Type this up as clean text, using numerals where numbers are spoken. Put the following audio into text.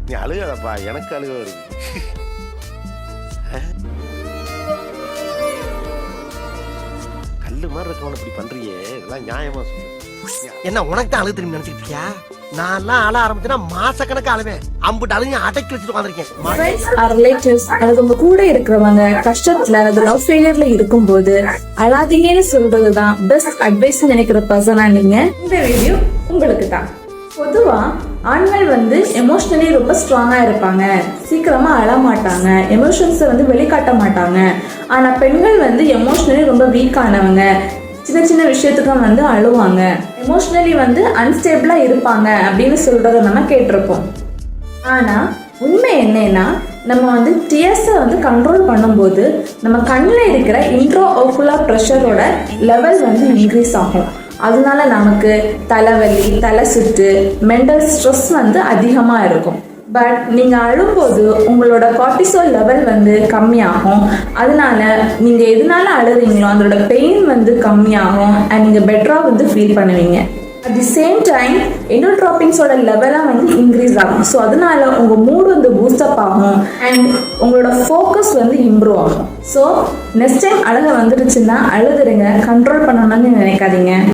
நீ அழுகாதப்பா, எனக்கு அழுக வருது. கல்லு மாதிரி இருக்கவன இப்படி பண்றியே, இதெல்லாம் நியாயமா சொல்லு. என்ன உனக்கு தான் அழுக திரும்பி நினைச்சிட்டு இருக்கியா? நான்லாம் அழ ஆரம்பிச்சுன்னா மாசக்கணக்கு அழுவேன். அம்புட்டு அழுங்க அடக்கி வச்சுட்டு உட்காந்துருக்கேன். ரிலேட்டிவ்ஸ் அல்லது உங்க கூட இருக்கிறவங்க கஷ்டத்துல அல்லது லவ் ஃபெயிலியர்ல இருக்கும்போது அழாதீங்கன்னு சொல்றதுதான் பெஸ்ட் அட்வைஸ் நினைக்கிற பர்சனா நீங்க. இந்த வீடியோ உங்களுக்கு தான். பொதுவா ஆண்கள் எமோஷனலி ரொம்ப ஸ்ட்ராங்கா இருப்பாங்க, சீக்கிரமா அழ மாட்டாங்க, எமோஷன்ஸை வெளிக்காட்ட மாட்டாங்க. ஆனா பெண்கள் எமோஷனலி ரொம்ப வீக்கானவங்க, சின்ன சின்ன விஷயத்துக்கும் அழுவாங்க, எமோஷனலி அன்ஸ்டேபிளா இருப்பாங்க அப்படின்னு சொல்றத நம்ம கேட்டிருப்போம். ஆனா உண்மை என்னன்னா, நம்ம டியர்ஸை கண்ட்ரோல் பண்ணும்போது நம்ம கண்ணில் இருக்கிற இன்ட்ரோ ஓகுலர் ப்ரெஷரோட லெவல் இன்க்ரீஸ் ஆகும். அதனால நமக்கு தலைவலி, தலை சுற்று, மென்டல் ஸ்ட்ரெஸ் அதிகமா இருக்கும். பட் நீங்க அழும்போது உங்களோட கார்டிசோல் லெவல் கம்மியாகும். அதனால நீங்க எதனால அழுறீங்களோ அதோட பெயின் கம்மியாகும் அண்ட் நீங்க பெட்டரா ஃபீல் பண்ணுவீங்க. அட் தி சேம் டைம் எண்டோட்ரோபின்ஸோட லெவலாக இன்க்ரீஸ் ஆகும். ஸோ அதனால உங்கள் மூட் பூஸ்டப் ஆகும் அண்ட் உங்களோட ஃபோக்கஸ் இம்ப்ரூவ் ஆகும். ஸோ நெக்ஸ்ட் டைம் அழுக வந்துடுச்சுன்னா அழுதுருங்க, கண்ட்ரோல் பண்ணணும்னு நினைக்காதீங்க.